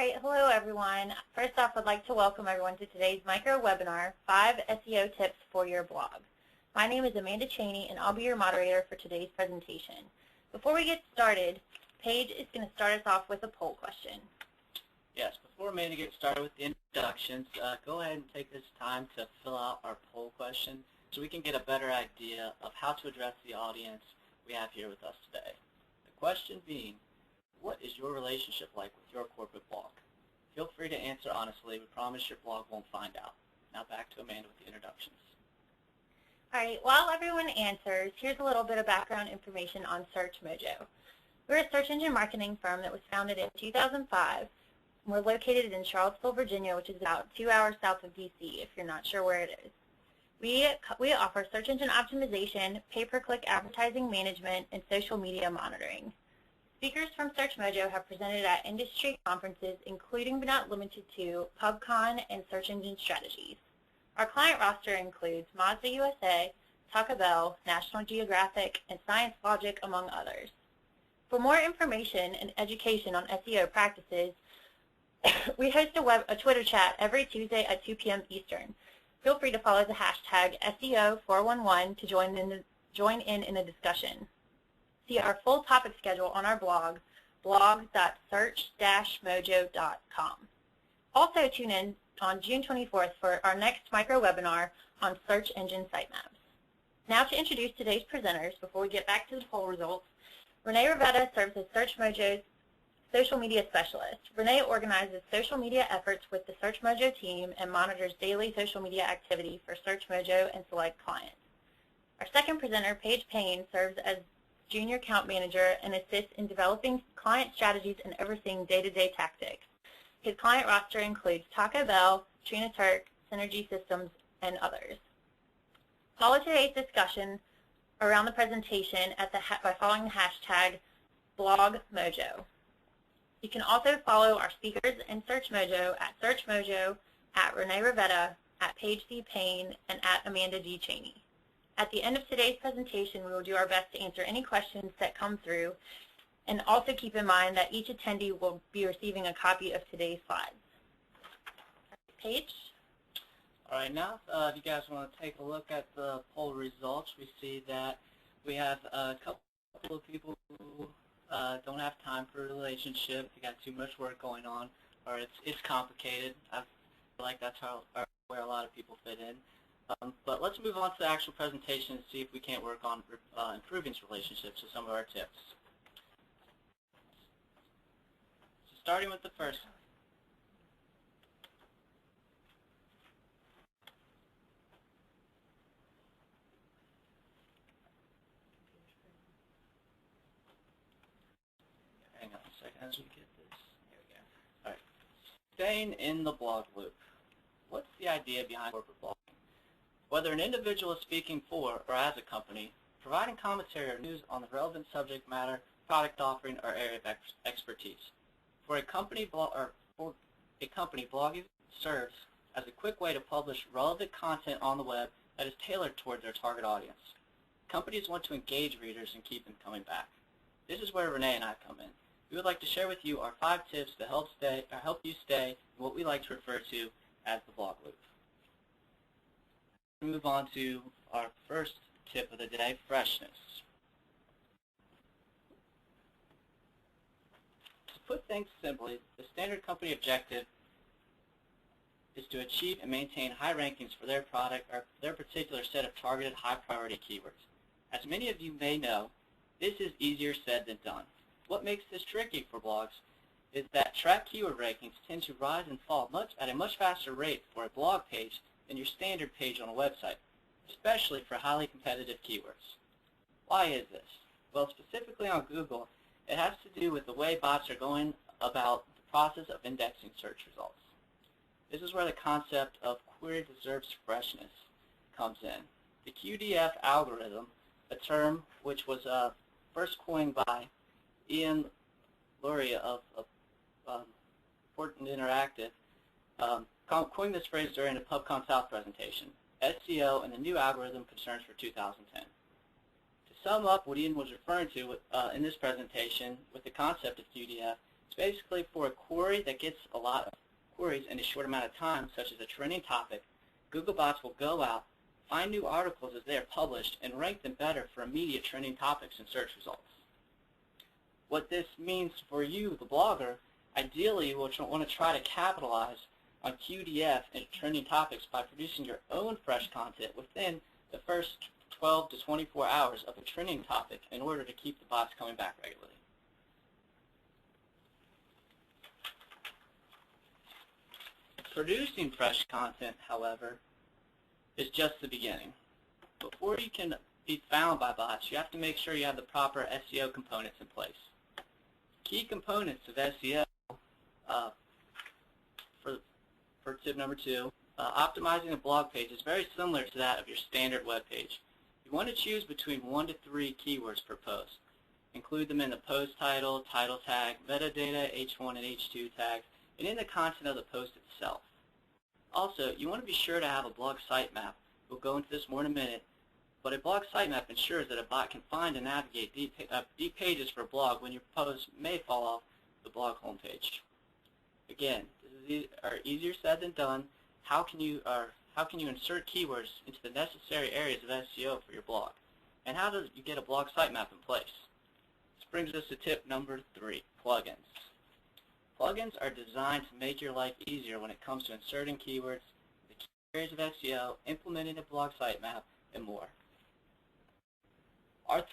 right, hello everyone. First off, I'd like to welcome everyone to today's micro webinar, 5 SEO Tips for Your Blog. My name is Amanda Cheney and I'll be your moderator for today's presentation. Before we get started, Paige is going to start us off with a poll question. Yes, before Amanda gets started with the introductions, go ahead and take this time to fill out our poll question so we can get a better idea of how to address the audience we have here with us today. The question being, what is your relationship like with your corporate blog? Feel free to answer honestly. We promise your blog won't find out. Now back to Amanda with the introductions. All right, while everyone answers, here's a little bit of background information on Search Mojo. We're a search engine marketing firm that was founded in 2005. We're located in Charlottesville, Virginia, which is about 2 hours south of DC, if you're not sure where it is. We offer search engine optimization, pay-per-click advertising management, and social media monitoring. Speakers from Search Mojo have presented at industry conferences, including but not limited to PubCon and Search Engine Strategies. Our client roster includes Mazda USA, Taco Bell, National Geographic, and Science Logic, among others. For more information and education on SEO practices, we host a Twitter chat every Tuesday at 2 p.m. Eastern. Feel free to follow the hashtag SEO411 to join in the discussion. See our full topic schedule on our blog, blog.search-mojo.com. Also tune in on June 24th for our next micro webinar on search engine sitemaps. Now to introduce today's presenters before we get back to the poll results, Renee Rivetta serves as Search Mojo's social media specialist. Renee organizes social media efforts with the Search Mojo team and monitors daily social media activity for Search Mojo and select clients. Our second presenter, Paige Payne, serves as Junior Account Manager and assists in developing client strategies and overseeing day-to-day tactics. His client roster includes Taco Bell, Trina Turk, Synergy Systems, and others. Follow today's discussion around the presentation by following the hashtag #BlogMojo. You can also follow our speakers in Search Mojo at Search Mojo, at Renee Rivetta, at Paige C. Payne, and at Amanda G. Cheney. At the end of today's presentation, we will do our best to answer any questions that come through, and also keep in mind that each attendee will be receiving a copy of today's slides. Paige? All right, now if you guys want to take a look at the poll results, we see that we have a couple of people who don't have time for a relationship, they got too much work going on, or it's complicated. I feel like that's where a lot of people fit in. But let's move on to the actual presentation and see if we can't work on improving relationships with some of our tips. So starting with the first one. Hang on a second as we get this. Here we go. All right. Staying in the blog loop. What's the idea behind corporate blogging? Whether an individual is speaking for or as a company, providing commentary or news on the relevant subject matter, product offering, or area of expertise. For a company, blogging serves as a quick way to publish relevant content on the web that is tailored towards their target audience. Companies want to engage readers and keep them coming back. This is where Renee and I come in. We would like to share with you our 5 tips to help you stay in what we like to refer to as the blog loop. Move on to our first tip of the day, freshness. To put things simply, the standard company objective is to achieve and maintain high rankings for their product or their particular set of targeted high priority keywords. As many of you may know, this is easier said than done. What makes this tricky for blogs is that track keyword rankings tend to rise and fall at a much faster rate for a blog page than your standard page on a website, especially for highly competitive keywords. Why is this? Well, specifically on Google, it has to do with the way bots are going about the process of indexing search results. This is where the concept of query deserves freshness comes in. The QDF algorithm, a term which was first coined by Ian Luria of Important Interactive, coined this phrase during the PubCon South presentation, SEO and the new algorithm concerns for 2010. To sum up what Ian was referring to in this presentation with the concept of QDF, It's basically for a query that gets a lot of queries in a short amount of time, such as a trending topic. Googlebots will go out, find new articles as they are published, and rank them better for immediate trending topics in search results. What this means for you, the blogger, ideally you will want to try to capitalize on QDF and trending topics by producing your own fresh content within the first 12 to 24 hours of a trending topic in order to keep the bots coming back regularly. Producing fresh content, however, is just the beginning. Before you can be found by bots, you have to make sure you have the proper SEO components in place. Key components of SEO for tip number 2, optimizing a blog page is very similar to that of your standard web page. You want to choose between 1 to 3 keywords per post. Include them in the post title, title tag, metadata, H1 and H2 tags, and in the content of the post itself. Also, you want to be sure to have a blog sitemap. We'll go into this more in a minute, but a blog sitemap ensures that a bot can find and navigate deep pages for a blog when your post may fall off the blog homepage. Again, these are easier said than done. How can you insert keywords into the necessary areas of SEO for your blog? And how do you get a blog sitemap in place? This brings us to tip number 3, plugins. Plugins are designed to make your life easier when it comes to inserting keywords, the key areas of SEO, implementing a blog sitemap, and more. Our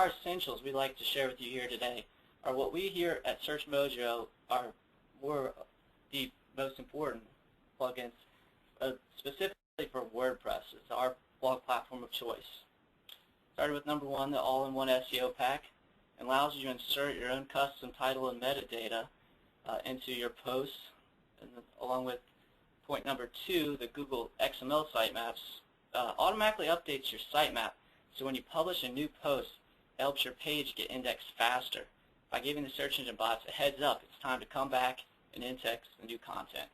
essentials we'd like to share with you here today are what we here at Search Mojo are the most important plugins, specifically for WordPress. It's our blog platform of choice. Starting with number 1, the all-in-one SEO pack. It allows you to insert your own custom title and metadata into your posts, and along with point number 2, the Google XML sitemaps, automatically updates your sitemap, so when you publish a new post, it helps your page get indexed faster by giving the search engine bots a heads up it's time to come back and index the new content.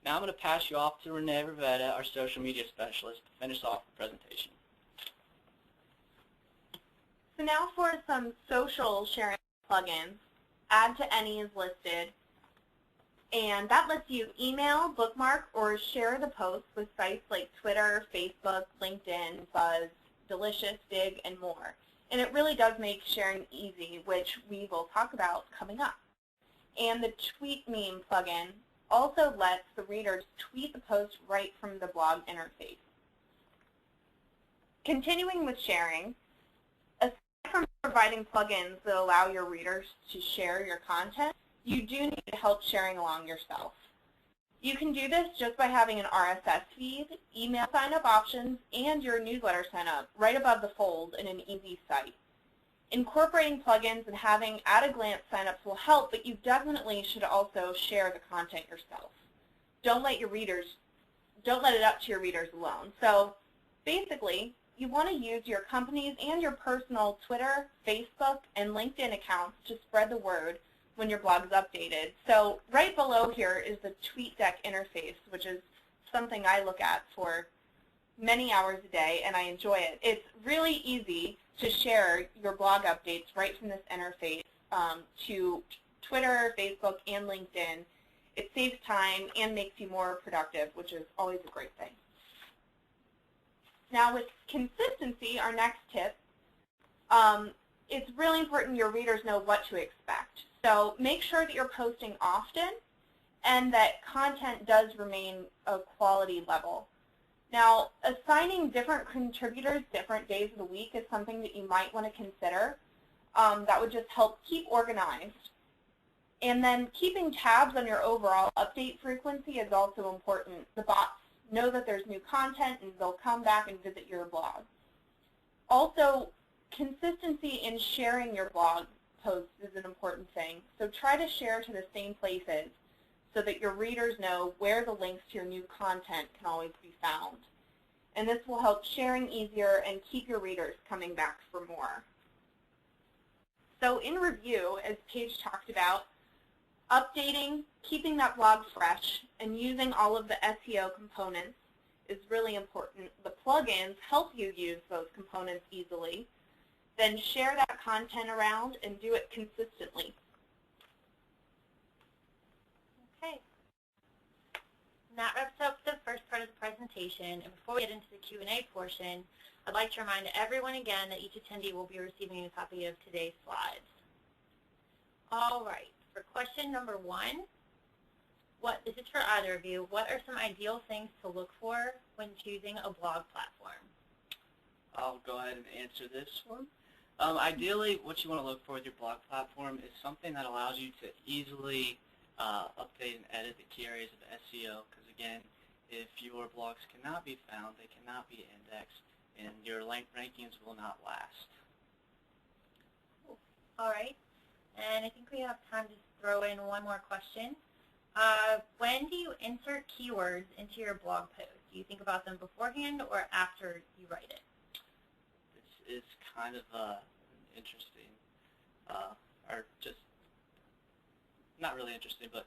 Now I'm going to pass you off to Renee Rivetta, our social media specialist, to finish off the presentation. So now for some social sharing plugins. Add to Any is listed, and that lets you email, bookmark, or share the post with sites like Twitter, Facebook, LinkedIn, Buzz, Delicious, Dig, and more. And it really does make sharing easy, which we will talk about coming up. And the Tweet Meme plugin also lets the readers tweet the post right from the blog interface. Continuing with sharing, aside from providing plugins that allow your readers to share your content, you do need help sharing along yourself. You can do this just by having an RSS feed, email sign-up options, and your newsletter sign-up right above the fold in an easy site. Incorporating plugins and having at-a-glance sign-ups will help, but you definitely should also share the content yourself. Don't let it up to your readers alone. So basically, you want to use your company's and your personal Twitter, Facebook, and LinkedIn accounts to spread the word when your blog is updated. So right below here is the TweetDeck interface, which is something I look at for many hours a day, and I enjoy it. It's really easy to share your blog updates right from this interface to Twitter, Facebook, and LinkedIn. It saves time and makes you more productive, which is always a great thing. Now with consistency, our next tip, it's really important your readers know what to expect. So make sure that you're posting often and that content does remain a quality level. Now, assigning different contributors different days of the week is something that you might want to consider. That would just help keep organized. And then keeping tabs on your overall update frequency is also important. The bots know that there's new content and they'll come back and visit your blog. Also, consistency in sharing your blog posts is an important thing. So try to share to the same places so that your readers know where the links to your new content can always be found. And this will help sharing easier and keep your readers coming back for more. So in review, as Paige talked about, updating, keeping that blog fresh, and using all of the SEO components is really important. The plugins help you use those components easily. Then share that content around and do it consistently. Okay. And that wraps up the first part of the presentation. And before we get into the Q&A portion, I'd like to remind everyone again that each attendee will be receiving a copy of today's slides. All right, for question number 1, this is for either of you, what are some ideal things to look for when choosing a blog platform? I'll go ahead and answer this one. Ideally, what you want to look for with your blog platform is something that allows you to easily update and edit the key areas of SEO, because again, if your blogs cannot be found, they cannot be indexed, and your rankings will not last. All right, and I think we have time to throw in one more question. When do you insert keywords into your blog post? Do you think about them beforehand or after you write it? This is kind of interesting, or just not really interesting, but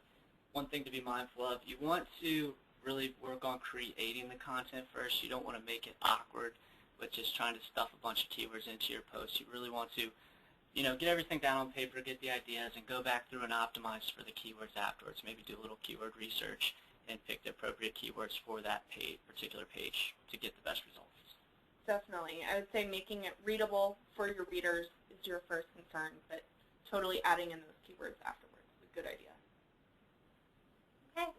one thing to be mindful of. You want to really work on creating the content first. You don't want to make it awkward with just trying to stuff a bunch of keywords into your post. You really want to, get everything down on paper, get the ideas, and go back through and optimize for the keywords afterwards. Maybe do a little keyword research and pick the appropriate keywords for that particular page to get the best results. Definitely. I would say making it readable for your readers is your first concern, but totally adding in those keywords afterwards is a good idea. Okay.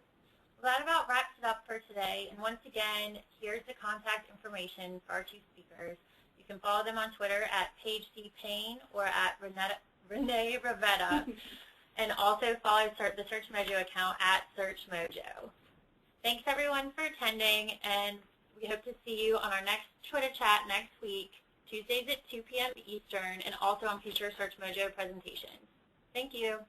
Well, that about wraps it up for today. And once again, here's the contact information for our 2 speakers. You can follow them on Twitter at PageCPayne or at Renee Rivetta, and also follow the Search Mojo account at Search Mojo. Thanks everyone for attending, and we hope to see you on our next Twitter chat next week, Tuesdays at 2 p.m. Eastern, and also on future Search Mojo presentations. Thank you.